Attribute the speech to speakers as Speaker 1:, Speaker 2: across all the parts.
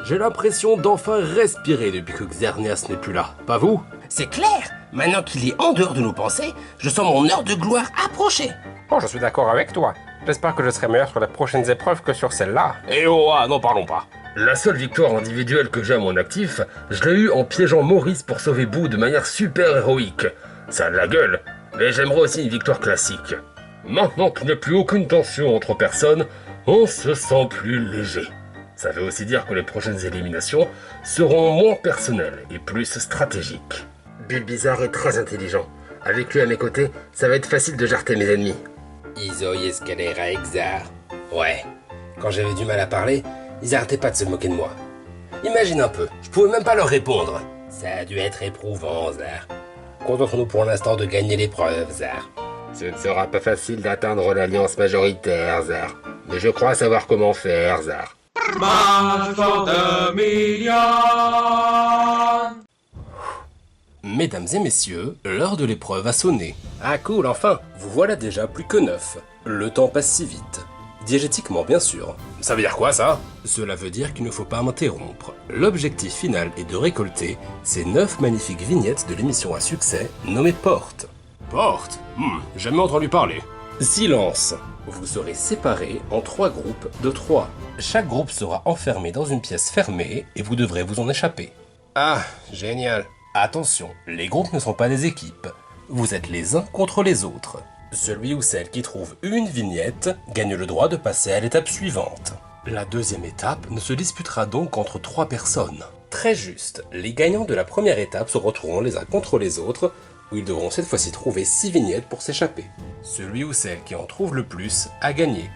Speaker 1: J'ai l'impression d'enfin respirer depuis que Xerneas n'est plus là, pas vous?
Speaker 2: C'est clair. Maintenant qu'il est en dehors de nos pensées, je sens mon heure de gloire approcher.
Speaker 3: Oh, je suis d'accord avec toi. J'espère que je serai meilleur sur les prochaines épreuves que sur celle-là.
Speaker 1: Eh oh, ah, n'en parlons pas. La seule victoire individuelle que j'ai à mon actif, je l'ai eue en piégeant Maurice pour sauver Boo de manière super héroïque. Ça a de la gueule, mais j'aimerais aussi une victoire classique. Maintenant qu'il n'y a plus aucune tension entre personnes, on se sent plus léger. Ça veut aussi dire que les prochaines éliminations seront moins personnelles et plus stratégiques. Bulbizarre est très intelligent. Avec lui à mes côtés, ça va être facile de jarter mes ennemis.
Speaker 2: Izoi Escalera Exar. Ouais. Quand j'avais du mal à parler, ils arrêtaient pas de se moquer de moi. Imagine un peu, je pouvais même pas leur répondre. Ça a dû être éprouvant, Zar. Contentons-nous pour l'instant de gagner l'épreuve, Zar.
Speaker 1: Ce ne sera pas facile d'atteindre l'alliance majoritaire, Zar. Mais je crois savoir comment faire, Zar. Mesdames et messieurs, l'heure de l'épreuve a sonné. Ah cool, enfin. Vous voilà déjà plus que 9. Le temps passe si vite. Diégétiquement bien sûr. Ça veut dire quoi ça? Cela veut dire qu'il ne faut pas m'interrompre. L'objectif final est de récolter ces 9 magnifiques vignettes de l'émission à succès nommée Porte. Porte? Jamais entendu parler. Silence. Vous serez séparés en 3 groupes de 3. Chaque groupe sera enfermé dans une pièce fermée et vous devrez vous en échapper. Ah, génial. Attention, les groupes ne sont pas des équipes. Vous êtes les uns contre les autres. Celui ou celle qui trouve une vignette gagne le droit de passer à l'étape suivante. La deuxième étape ne se disputera donc qu'entre 3 personnes. Très juste, les gagnants de la première étape se retrouveront les uns contre les autres, où ils devront cette fois-ci trouver 6 vignettes pour s'échapper. Celui ou celle qui en trouve le plus a gagné.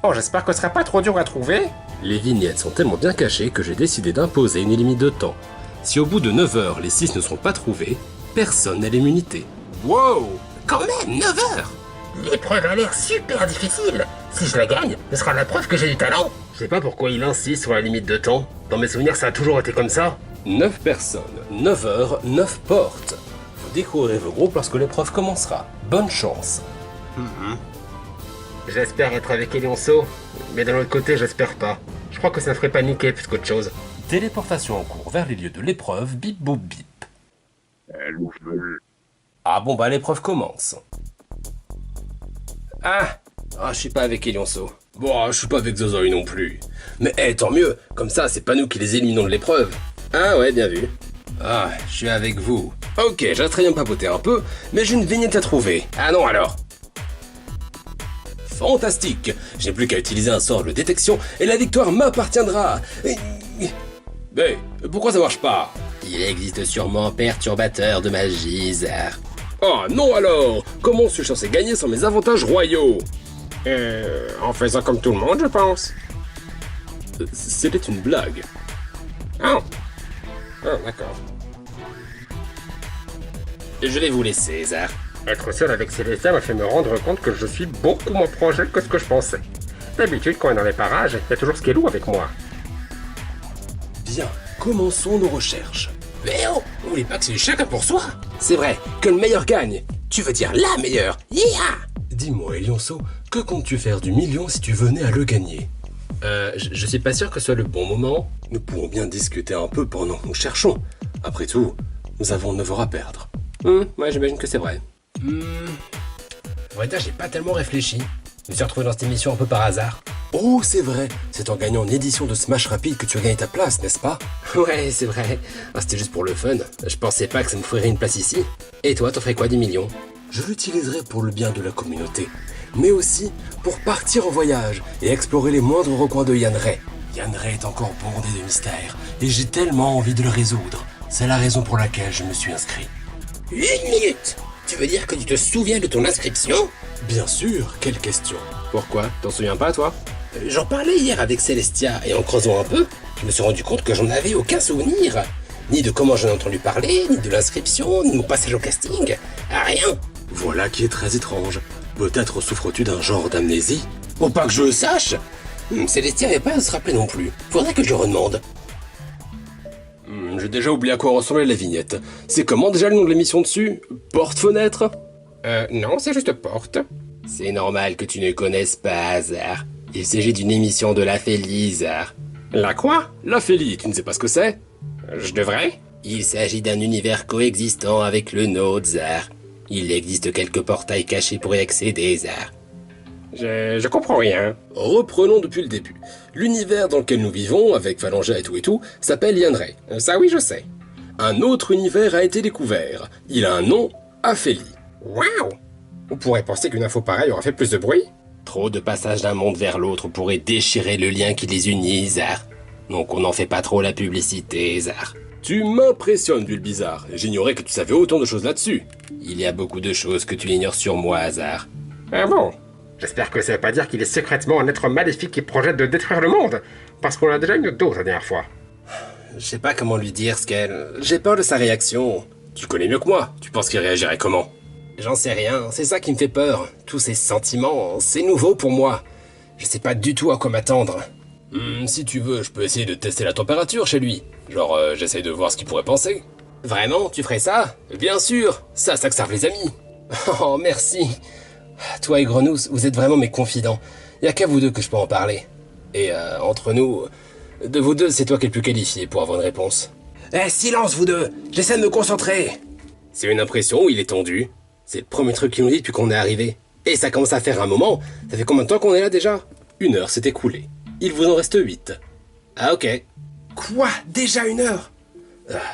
Speaker 3: Oh, j'espère que ce sera pas trop dur à trouver.
Speaker 1: Les vignettes sont tellement bien cachées que j'ai décidé d'imposer une limite de temps. Si au bout de 9 heures les 6 ne sont pas trouvés, personne n'a l'immunité.
Speaker 2: Wow! Quand même, 9 heures!
Speaker 4: L'épreuve a l'air super difficile. Si je la gagne, ce sera la preuve que j'ai du talent.
Speaker 1: Je sais pas pourquoi il insiste sur la limite de temps. Dans mes souvenirs, ça a toujours été comme ça. 9 personnes, 9 heures, 9 portes. Vous découvrirez vos groupes lorsque l'épreuve commencera. Bonne chance. J'espère être avec Elionceau, mais d'un autre côté, j'espère pas. Je crois que ça me ferait paniquer plus qu'autre chose. Téléportation en cours vers les lieux de l'épreuve, bip boop bip. Ah bon bah l'épreuve commence. Je suis pas avec Elionceau. Bon, je suis pas avec Zozoï non plus. Mais tant mieux, comme ça c'est pas nous qui les éliminons de l'épreuve. Ah ouais, bien vu. Ah, je suis avec vous. Ok, j'ai très bien papoté un peu, mais j'ai une vignette à trouver. Ah non alors. Fantastique. Je n'ai plus qu'à utiliser un sort de détection et la victoire m'appartiendra. Mais pourquoi ça marche pas?
Speaker 2: Il existe sûrement un perturbateur de magie, Zar.
Speaker 1: Ah non alors. Comment suis-je censé gagner sans mes avantages royaux?
Speaker 3: En faisant comme tout le monde, je pense.
Speaker 1: C'était une blague.
Speaker 3: Oh, d'accord.
Speaker 2: Je vais vous laisser, Zar.
Speaker 3: Être seul avec Célestia m'a fait me rendre compte que je suis beaucoup moins proche d'elle que ce que je pensais. D'habitude, quand on est dans les parages, il y a toujours Skellou avec moi.
Speaker 1: Bien, commençons nos recherches.
Speaker 2: Mais oh, n'oublie pas que c'est chacun pour soi.
Speaker 1: C'est vrai, que le meilleur gagne.
Speaker 2: Tu veux dire la meilleure? Yeah!
Speaker 1: Dis-moi, Elionceau, que comptes-tu faire du million si tu venais à le gagner? Je suis pas sûr que ce soit le bon moment. Nous pouvons bien discuter un peu pendant que nous cherchons. Après tout, nous avons 9 heures à perdre.
Speaker 2: Ouais, j'imagine que c'est vrai. On va dire, j'ai pas tellement réfléchi. Je me suis retrouvé dans cette émission un peu par hasard.
Speaker 1: Oh, c'est vrai. C'est en gagnant une édition de Smash Rapide que tu as gagné ta place, n'est-ce pas?
Speaker 2: Ouais, c'est vrai. C'était juste pour le fun. Je pensais pas que ça me ferait une place ici. Et toi, t'en ferais quoi du million?
Speaker 1: Je l'utiliserai pour le bien de la communauté, mais aussi pour partir en voyage et explorer les moindres recoins de Yanrei. Yanrei est encore bondé de mystères, et j'ai tellement envie de le résoudre. C'est la raison pour laquelle je me suis inscrit.
Speaker 2: 1 minute! Tu veux dire que tu te souviens de ton inscription?
Speaker 1: Bien sûr, quelle question?
Speaker 2: Pourquoi? T'en souviens pas, toi? J'en parlais hier avec Célestia, et en creusant un peu, je me suis rendu compte que j'en avais aucun souvenir. Ni de comment j'en ai entendu parler, ni de l'inscription, ni de mon passage au casting. Rien!
Speaker 1: Voilà qui est très étrange. Peut-être souffres-tu d'un genre d'amnésie?
Speaker 2: Pour pas que je le sache! Célestia n'avait pas à se rappeler non plus. Faudrait que je redemande.
Speaker 1: J'ai déjà oublié à quoi ressemblait la vignette. C'est comment déjà le nom de l'émission dessus? Porte-fenêtre?
Speaker 3: Non, c'est juste porte.
Speaker 2: C'est normal que tu ne connaisses pas, Zar. Il s'agit d'une émission de la Félizar.
Speaker 3: La quoi?
Speaker 1: La Félie, tu ne sais pas ce que c'est?
Speaker 3: Je devrais?
Speaker 2: Il s'agit d'un univers coexistant avec le nôtre, Zar. Il existe quelques portails cachés pour y accéder, Zar.
Speaker 3: Je comprends rien.
Speaker 1: Reprenons depuis le début. L'univers dans lequel nous vivons, avec Phalangia et tout, s'appelle Yanrei.
Speaker 3: Ça oui, je sais.
Speaker 1: Un autre univers a été découvert. Il a un nom, Aphélie.
Speaker 3: Waouh! On pourrait penser qu'une info pareille aurait fait plus de bruit.
Speaker 2: Trop de passages d'un monde vers l'autre pourrait déchirer le lien qui les unit, Zar. Donc on n'en fait pas trop la publicité, Zar.
Speaker 1: Tu m'impressionnes, Bulle Bizarre. J'ignorais que tu savais autant de choses là-dessus.
Speaker 2: Il y a beaucoup de choses que tu ignores sur moi, Zar.
Speaker 3: Ah bon? J'espère que ça veut pas dire qu'il est secrètement un être maléfique qui projette de détruire le monde. Parce qu'on a déjà une dose la dernière fois.
Speaker 2: Je sais pas comment lui dire ce qu'elle...
Speaker 1: J'ai peur de sa réaction. Tu connais mieux que moi. Tu penses qu'il réagirait comment?
Speaker 2: J'en sais rien, c'est ça qui me fait peur. Tous ces sentiments, c'est nouveau pour moi. Je sais pas du tout à quoi m'attendre.
Speaker 1: Si tu veux, je peux essayer de tester la température chez lui. Genre, j'essaye de voir ce qu'il pourrait penser.
Speaker 2: Vraiment, tu ferais ça?
Speaker 1: Bien sûr, ça serve les amis.
Speaker 2: Oh, merci. Toi et Grenousse, vous êtes vraiment mes confidents. Y a qu'à vous deux que je peux en parler. Et entre nous, de vous deux, c'est toi qui es le plus qualifié pour avoir une réponse.
Speaker 1: Eh, silence vous deux! J'essaie de me concentrer!
Speaker 2: C'est une impression ou il est tendu? C'est le premier truc qu'il nous dit depuis qu'on est arrivé. Et ça commence à faire un moment. Ça fait combien de temps qu'on est là déjà?
Speaker 1: 1 heure s'est écoulée. Il vous en reste 8.
Speaker 2: Ah ok.
Speaker 1: Quoi? Déjà 1 heure?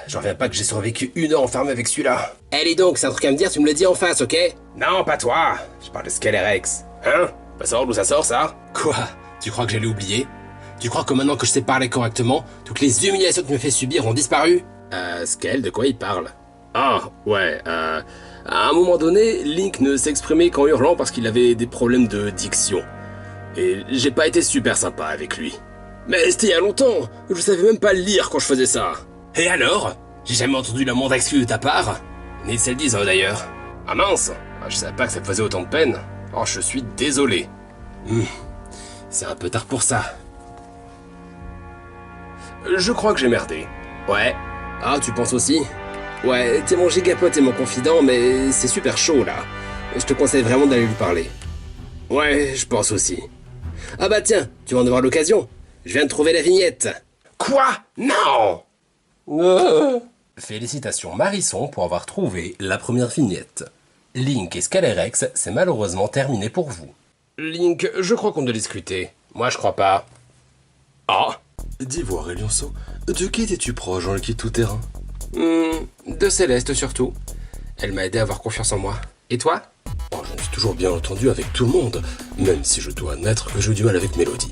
Speaker 2: J'en reviens pas que j'ai survécu 1 heure enfermé avec celui-là. Allez donc, c'est un truc à me dire, tu me le dis en face, ok?
Speaker 1: Non, pas toi! Je parle de Scalerex. Hein? Pas savoir d'où ça sort, ça?
Speaker 2: Quoi? Tu crois que j'allais oublier? Tu crois que maintenant que je sais parler correctement, toutes les humiliations que tu me fais subir ont disparu?
Speaker 1: Scale, de quoi il parle? Ah, ouais, à un moment donné, Link ne s'exprimait qu'en hurlant parce qu'il avait des problèmes de diction. Et j'ai pas été super sympa avec lui. Mais c'était il y a longtemps, je savais même pas lire quand je faisais ça.
Speaker 2: Et alors? J'ai jamais entendu la moindre excuse de ta part. Ni celle d'Isa d'ailleurs.
Speaker 1: Ah mince, je savais pas que ça me faisait autant de peine. Oh, je suis désolé.
Speaker 2: C'est un peu tard pour ça.
Speaker 1: Je crois que j'ai merdé.
Speaker 2: Ouais. Ah, tu penses aussi? Ouais, t'es mon gigapote et mon confident, mais c'est super chaud là. Je te conseille vraiment d'aller lui parler.
Speaker 1: Ouais, je pense aussi.
Speaker 2: Ah bah tiens, tu vas en avoir l'occasion. Je viens de trouver la vignette.
Speaker 1: Quoi? Non!
Speaker 2: Félicitations Marisson pour avoir trouvé la première vignette. Link et Scalerex, c'est malheureusement terminé pour vous.
Speaker 1: Link, je crois qu'on doit discuter.
Speaker 2: Moi je crois pas.
Speaker 1: Ah!
Speaker 5: Dis-moi, Elionceau, de qui étais-tu proche dans le kit tout-terrain?
Speaker 2: De Céleste surtout. Elle m'a aidé à avoir confiance en moi. Et toi?
Speaker 5: Oh, je me suis toujours bien entendu avec tout le monde, même si je dois admettre que j'ai eu du mal avec Mélodie.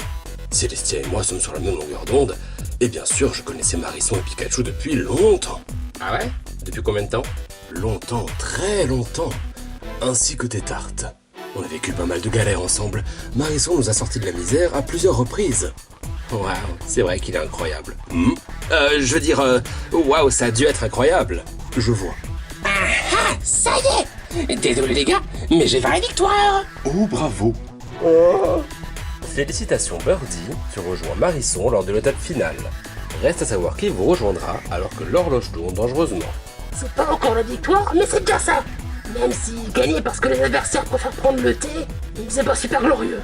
Speaker 5: Célestia et moi sommes sur la même longueur d'onde, et bien sûr, je connaissais Marisson et Pikachu depuis longtemps.
Speaker 2: Ah ouais? Depuis combien de temps?
Speaker 5: Longtemps, très longtemps. Ainsi que tes tartes. On a vécu pas mal de galères ensemble. Marisson nous a sortis de la misère à plusieurs reprises.
Speaker 2: Waouh, c'est vrai qu'il est incroyable.
Speaker 1: Je veux dire, waouh, ça a dû être incroyable.
Speaker 5: Je vois.
Speaker 4: Ah, ça y est! Désolé les gars, mais j'ai 20 victoires!
Speaker 5: Oh, bravo.
Speaker 2: Félicitations Birdie, tu rejoins Marisson lors de l'étape finale. Reste à savoir qui vous rejoindra alors que l'horloge tourne dangereusement.
Speaker 4: C'est pas encore la victoire, mais c'est déjà ça! Même si gagner parce que les adversaires préfèrent prendre le thé, c'est pas super glorieux.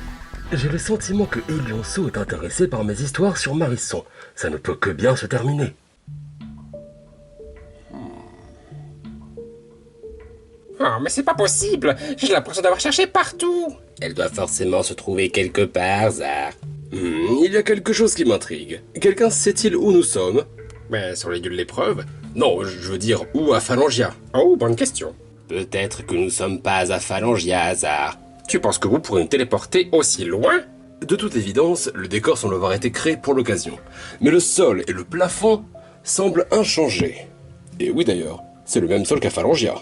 Speaker 5: J'ai le sentiment que Elionceau est intéressé par mes histoires sur Marisson. Ça ne peut que bien se terminer.
Speaker 3: Oh, mais c'est pas possible! J'ai l'impression d'avoir cherché partout!
Speaker 2: Elle doit forcément se trouver quelque part, Zar.
Speaker 1: Il y a quelque chose qui m'intrigue. Quelqu'un sait-il où nous sommes?
Speaker 3: Ben, sur les lieux de l'épreuve.
Speaker 1: Non, je veux dire, où à Phalangia?
Speaker 3: Oh, bonne question.
Speaker 2: Peut-être que nous sommes pas à Phalangia, Zar.
Speaker 3: Tu penses que vous pourrez nous téléporter aussi loin?
Speaker 1: De toute évidence, le décor semble avoir été créé pour l'occasion. Mais le sol et le plafond semblent inchangés. Et oui d'ailleurs, c'est le même sol qu'à Phalangia.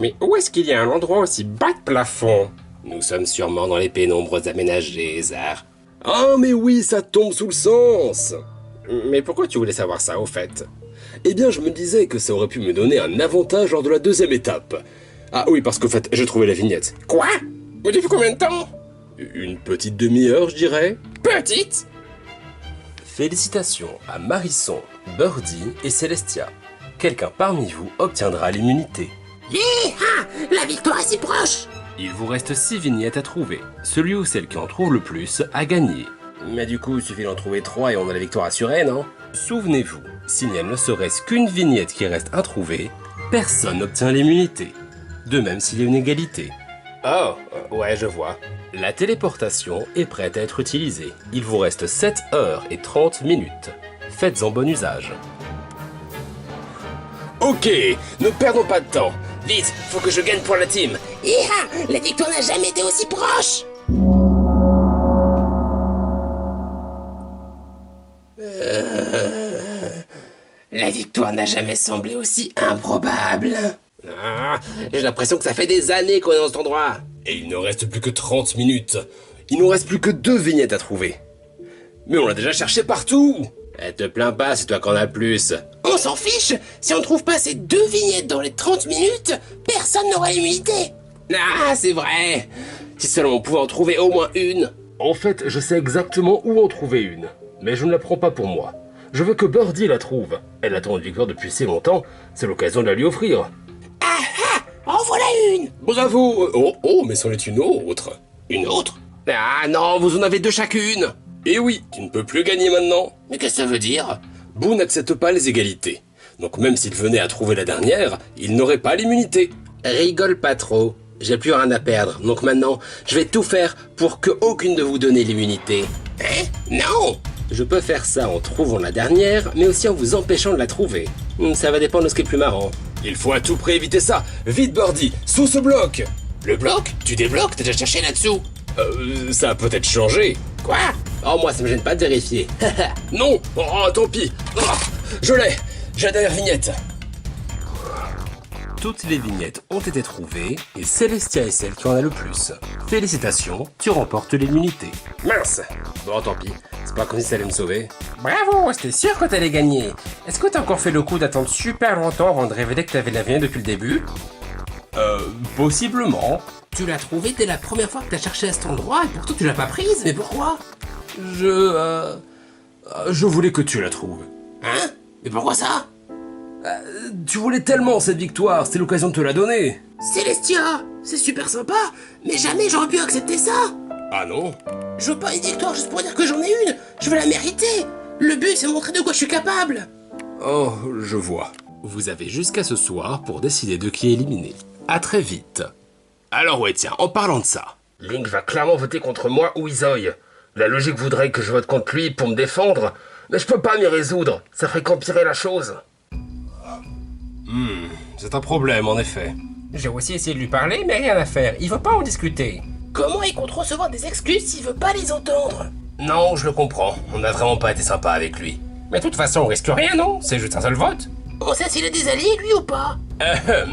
Speaker 3: Mais où est-ce qu'il y a un endroit aussi bas de plafond?
Speaker 2: Nous sommes sûrement dans les pénombres aménagées, Zar.
Speaker 1: Ah mais oui, ça tombe sous le sens!
Speaker 3: Mais pourquoi tu voulais savoir ça, au fait?
Speaker 1: Eh bien, je me disais que ça aurait pu me donner un avantage lors de la 2e étape. Ah oui, parce qu'au fait, j'ai trouvé la vignette.
Speaker 3: Quoi? Depuis combien de temps?
Speaker 1: Une petite demi-heure, je dirais.
Speaker 3: Petite?
Speaker 2: Félicitations à Marisson, Birdie et Célestia. Quelqu'un parmi vous obtiendra l'immunité.
Speaker 4: Yeah! La victoire est si proche!
Speaker 2: Il vous reste 6 vignettes à trouver. Celui ou celle qui en trouve le plus a gagné.
Speaker 1: Mais du coup, il suffit d'en trouver 3 et on a la victoire assurée, non? Souvenez-vous, s'il n'y a ne serait-ce qu'une vignette qui reste introuvée, personne n'obtient l'immunité. De même s'il y a une égalité. Oh, ouais, je vois. La téléportation est prête à être utilisée. Il vous reste 7 heures et 30 minutes. Faites-en bon usage.
Speaker 2: Ok, ne perdons pas de temps. Vite, faut que je gagne pour la team.
Speaker 4: Iha, la victoire n'a jamais été aussi proche.
Speaker 2: La victoire n'a jamais semblé aussi improbable. Ah, j'ai l'impression que ça fait des années qu'on est dans cet endroit.
Speaker 1: Et il ne reste plus que 30 minutes. Il nous reste plus que 2 vignettes à trouver. Mais on l'a déjà cherché partout.
Speaker 2: Te plains pas, c'est toi qui en as plus.
Speaker 4: On s'en fiche. Si on trouve pas ces 2 vignettes dans les 30 minutes, personne n'aura l'immunité.
Speaker 2: Ah, c'est vrai. Si seulement on pouvait en trouver au moins une.
Speaker 1: En fait, je sais exactement où en trouver une. Mais je ne la prends pas pour moi. Je veux que Birdie la trouve. Elle attend une victoire depuis si longtemps, c'est l'occasion de la lui offrir.
Speaker 4: Ah ah, en voilà une.
Speaker 1: Bravo. Oh, mais c'en est une autre.
Speaker 2: Une autre? Ah non, vous en avez 2 chacune.
Speaker 1: Et oui, tu ne peux plus gagner maintenant.
Speaker 2: Mais qu'est-ce que ça veut dire?
Speaker 1: Boo n'accepte pas les égalités. Donc même s'il venait à trouver la dernière, il n'aurait pas l'immunité.
Speaker 2: Rigole pas trop. J'ai plus rien à perdre, donc maintenant, je vais tout faire pour que aucune de vous donne l'immunité.
Speaker 4: Hein? Non.
Speaker 2: Je peux faire ça en trouvant la dernière, mais aussi en vous empêchant de la trouver. Ça va dépendre de ce qui est le plus marrant.
Speaker 1: Il faut à tout prix éviter ça. Vite, Birdie, sous ce bloc.
Speaker 2: Le bloc? Tu débloques? T'as déjà cherché là-dessous?
Speaker 1: Ça a peut-être changé.
Speaker 2: Quoi? Oh, moi, ça me gêne pas de vérifier.
Speaker 1: Non. Oh, tant pis. Oh, je l'ai. J'ai la dernière vignette. Toutes les vignettes ont été trouvées et Célestia est celle qui en a le plus. Félicitations, tu remportes l'immunité.
Speaker 2: Mince. Bon, tant pis. C'est pas comme si ça allait me sauver.
Speaker 3: Bravo, j'étais sûr que t'allais gagner. Est-ce que t'as encore fait le coup d'attendre super longtemps avant de révéler que t'avais la vignette depuis le début?
Speaker 1: Possiblement.
Speaker 4: Tu l'as trouvée dès la première fois que t'as cherché à cet endroit et pourtant tu l'as pas prise. Mais pourquoi?
Speaker 1: Je voulais que tu la trouves.
Speaker 4: Hein? Mais pourquoi ça?
Speaker 1: Tu voulais tellement cette victoire, c'est l'occasion de te la donner.
Speaker 4: Célestia, c'est super sympa, mais jamais j'aurais pu accepter ça.
Speaker 1: Ah non?
Speaker 4: Je veux pas une victoire juste pour dire que j'en ai une. Je veux la mériter. Le but, c'est montrer de quoi je suis capable.
Speaker 1: Oh, je vois. Vous avez jusqu'à ce soir pour décider de qui est éliminé. À très vite. Alors ouais, tiens, en parlant de ça.
Speaker 3: Link va clairement voter contre moi ou Isoy. La logique voudrait que je vote contre lui pour me défendre, mais je peux pas m'y résoudre. Ça ferait qu'empirer la chose.
Speaker 1: C'est un problème, en effet.
Speaker 3: J'ai aussi essayé de lui parler, mais rien à faire. Il veut pas en discuter.
Speaker 4: Comment il compte recevoir des excuses s'il veut pas les entendre?
Speaker 1: Non, je le comprends. On n'a vraiment pas été sympa avec lui.
Speaker 3: Mais de toute façon, on risque rien, non? C'est juste un seul vote.
Speaker 4: On sait s'il a des alliés, lui, ou pas?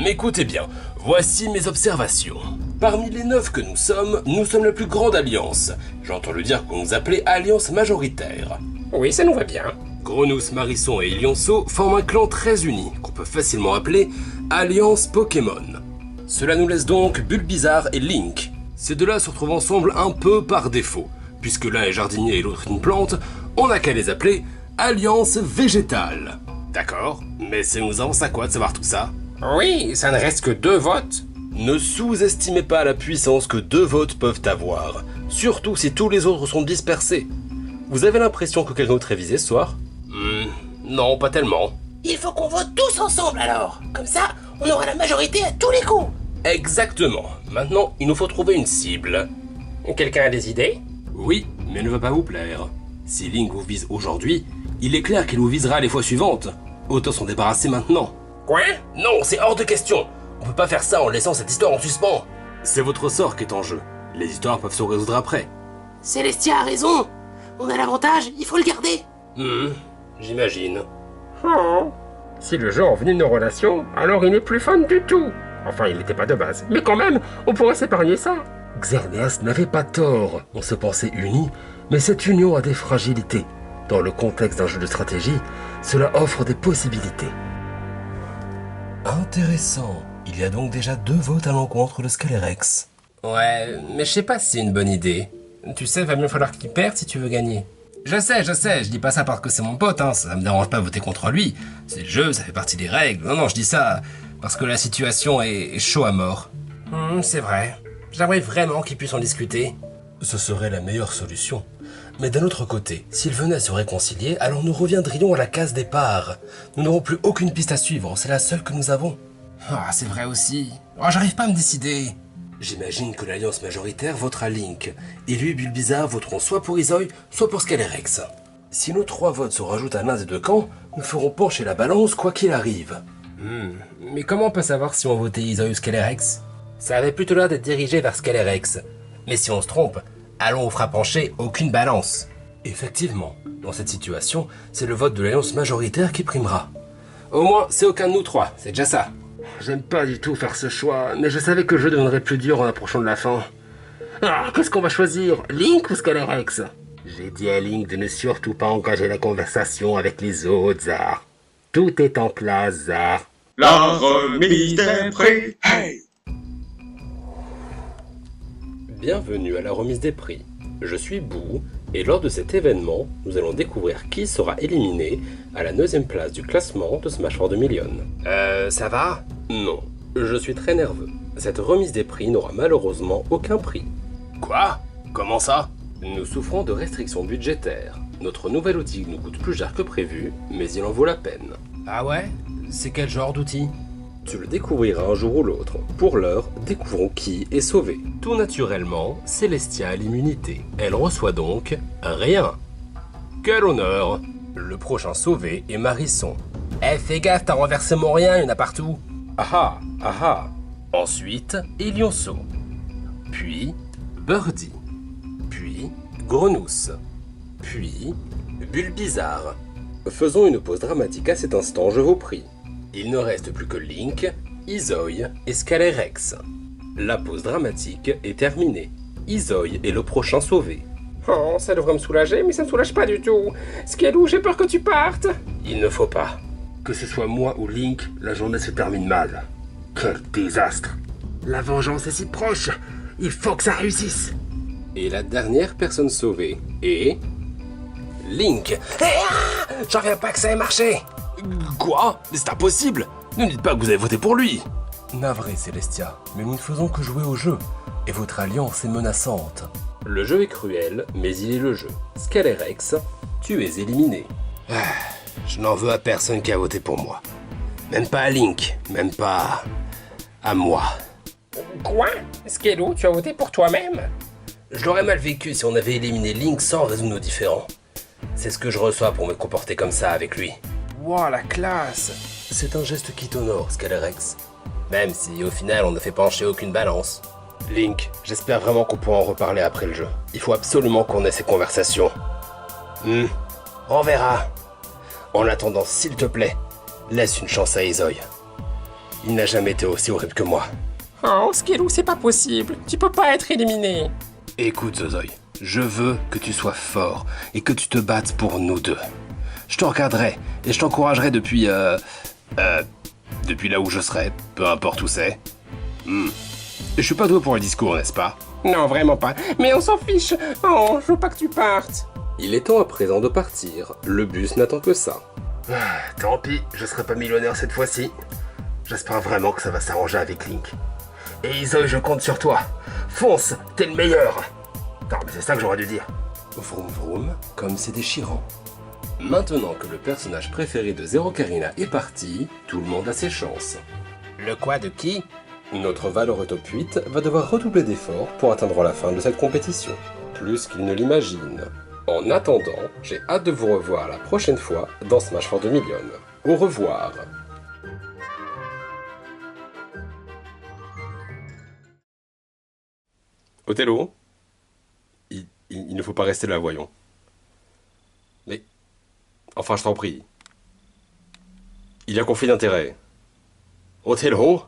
Speaker 1: M'écoutez bien. Voici mes observations. Parmi les 9 que nous sommes la plus grande alliance. J'entends le dire qu'on nous appelait alliance majoritaire.
Speaker 3: Oui, ça nous va bien.
Speaker 1: Grenousse, Marisson et Lionceau forment un clan très uni, qu'on peut facilement appeler Alliance Pokémon. Cela nous laisse donc Bulbizarre et Link. Ces deux-là se retrouvent ensemble un peu par défaut. Puisque l'un est jardinier et l'autre une plante, on n'a qu'à les appeler Alliance Végétale. D'accord, mais ça nous avance à quoi de savoir tout ça?
Speaker 3: Oui, ça ne reste que 2 votes.
Speaker 1: Ne sous-estimez pas la puissance que 2 votes peuvent avoir, surtout si tous les autres sont dispersés. Vous avez l'impression que quelqu'un d'autre est visé ce soir? Non, pas tellement.
Speaker 4: Il faut qu'on vote tous ensemble alors. Comme ça, on aura la majorité à tous les coups.
Speaker 1: Exactement. Maintenant, il nous faut trouver une cible.
Speaker 3: Quelqu'un a des idées?
Speaker 1: Oui, mais elle ne va pas vous plaire. Si Link vous vise aujourd'hui, il est clair qu'il vous visera les fois suivantes. Autant s'en débarrasser maintenant.
Speaker 3: Quoi?
Speaker 1: Non, c'est hors de question. On peut pas faire ça en laissant cette histoire en suspens. C'est votre sort qui est en jeu. Les histoires peuvent se résoudre après.
Speaker 4: Célestia a raison. On a l'avantage, il faut le garder.
Speaker 1: J'imagine.
Speaker 3: Oh. Si le jeu en venait de nos relations, alors il n'est plus fun du tout. Enfin, il n'était pas de base. Mais quand même, on pourrait s'épargner ça. Xerneas n'avait pas tort. On se pensait unis, mais cette union a des fragilités. Dans le contexte d'un jeu de stratégie, cela offre des possibilités.
Speaker 1: Intéressant. Il y a donc déjà 2 votes à l'encontre de Scalerex.
Speaker 3: Ouais, mais je sais pas si c'est une bonne idée. Tu sais, va mieux falloir qu'il perde si tu veux gagner. Je sais, je dis pas ça parce que c'est mon pote, hein, ça me dérange pas de voter contre lui. C'est le jeu, ça fait partie des règles. Non, je dis ça parce que la situation est chaud à mort. C'est vrai. J'aimerais vraiment qu'il puisse en discuter.
Speaker 1: Ce serait la meilleure solution. Mais d'un autre côté, s'ils venaient à se réconcilier, alors nous reviendrions à la case départ. Nous n'aurons plus aucune piste à suivre, c'est la seule que nous avons.
Speaker 2: Ah, c'est vrai aussi. Oh, j'arrive pas à me décider.
Speaker 1: J'imagine que l'alliance majoritaire votera Link, et lui et Bulbizarre voteront soit pour Izoy, soit pour Scalerex. Si nos 3 votes se rajoutent à l'un des 2 camps, nous ferons pencher la balance quoi qu'il arrive.
Speaker 2: Mais comment on peut savoir si on votait Izoy ou Scalerex? Ça avait plutôt l'air d'être dirigé vers Scalerex. Mais si on se trompe, allons on fera pencher aucune balance.
Speaker 1: Effectivement, dans cette situation, c'est le vote de l'alliance majoritaire qui primera.
Speaker 2: Au moins, c'est aucun de nous 3, c'est déjà ça.
Speaker 3: J'aime pas du tout faire ce choix, mais je savais que le jeu deviendrait plus dur en approchant de la fin. Ah, qu'est-ce qu'on va choisir? Link ou Scalerex? J'ai dit à Link de ne surtout pas engager la conversation avec les autres, Zar. Tout est en place, Zar.
Speaker 6: La remise des prix. Hey!
Speaker 1: Bienvenue à la remise des prix. Je suis Boo, et lors de cet événement, nous allons découvrir qui sera éliminé à la 9e place du classement de Smash for 2 Million.
Speaker 2: Ça va?
Speaker 1: Non, je suis très nerveux. Cette remise des prix n'aura malheureusement aucun prix.
Speaker 2: Quoi? Comment ça?
Speaker 1: Nous souffrons de restrictions budgétaires. Notre nouvel outil nous coûte plus cher que prévu, mais il en vaut la peine.
Speaker 2: Ah ouais? C'est quel genre d'outil?
Speaker 1: Tu le découvriras un jour ou l'autre. Pour l'heure, découvrons qui est sauvé. Tout naturellement, Célestia a l'immunité. Elle reçoit donc rien. Quel honneur! Le prochain sauvé est Marisson.
Speaker 2: Eh, fais gaffe, t'as renversé mon rien, il y en a partout.
Speaker 1: Ah ah. Ensuite, Elionceau. Puis, Birdie. Puis, Grenousse. Puis, Bulbizarre. Faisons une pause dramatique à cet instant, je vous prie. Il ne reste plus que Link, Izoy et Scalerex. La pause dramatique est terminée. Izoy est le prochain sauvé.
Speaker 3: Oh, ça devrait me soulager, mais ça ne me soulage pas du tout. Skelou, j'ai peur que tu partes.
Speaker 1: Il ne faut pas.
Speaker 3: Que ce soit moi ou Link, la journée se termine mal. Quel désastre. La vengeance est si proche. Il faut que ça réussisse.
Speaker 1: Et la dernière personne sauvée est... Link.
Speaker 2: J'en reviens pas que ça ait marché.
Speaker 1: Quoi? C'est impossible! Ne dites pas que vous avez voté pour lui! Navré, Célestia, mais nous ne faisons que jouer au jeu, et votre alliance est menaçante. Le jeu est cruel, mais il est le jeu. Scalerex, tu es éliminé.
Speaker 2: Je n'en veux à personne qui a voté pour moi. Même pas à Link, même pas à moi.
Speaker 3: Quoi? Skelou, tu as voté pour toi-même?
Speaker 2: Je l'aurais mal vécu si on avait éliminé Link sans résoudre nos différends. C'est ce que je reçois pour me comporter comme ça avec lui.
Speaker 3: Wow, la classe!
Speaker 1: C'est un geste qui t'honore, Scalerex.
Speaker 2: Même si au final on ne fait pencher aucune balance.
Speaker 1: Link, j'espère vraiment qu'on pourra en reparler après le jeu. Il faut absolument qu'on ait ces conversations.
Speaker 2: On verra. En attendant, s'il te plaît, laisse une chance à Izoy. Il n'a jamais été aussi horrible que moi.
Speaker 3: Oh, Skelou, c'est pas possible. Tu peux pas être éliminé.
Speaker 1: Écoute, Zozoï, je veux que tu sois fort et que tu te battes pour nous deux. Je te regarderai et je t'encouragerai depuis là où je serai, peu importe où c'est. Je suis pas doué pour le discours, n'est-ce pas?
Speaker 3: Non, vraiment pas. Mais on s'en fiche. Oh, je veux pas que tu partes.
Speaker 1: Il est temps à présent de partir. Le bus n'attend que ça.
Speaker 3: Tant pis, je serai pas millionnaire cette fois-ci. J'espère vraiment que ça va s'arranger avec Link. Et Izoy, je compte sur toi. Fonce, t'es le meilleur. Non, mais c'est ça que j'aurais dû dire.
Speaker 1: Vroom vroom, comme c'est déchirant. Maintenant que le personnage préféré de Zero Karina est parti, tout le monde a ses chances.
Speaker 2: Le quoi de qui?
Speaker 1: Notre Valoreux Top 8 va devoir redoubler d'efforts pour atteindre la fin de cette compétition, plus qu'il ne l'imagine. En attendant, j'ai hâte de vous revoir la prochaine fois dans Smash for 2 Million. Au revoir. Othello, il ne faut pas rester là, voyons. Mais, enfin, je t'en prie. Il y a conflit d'intérêts. Othello?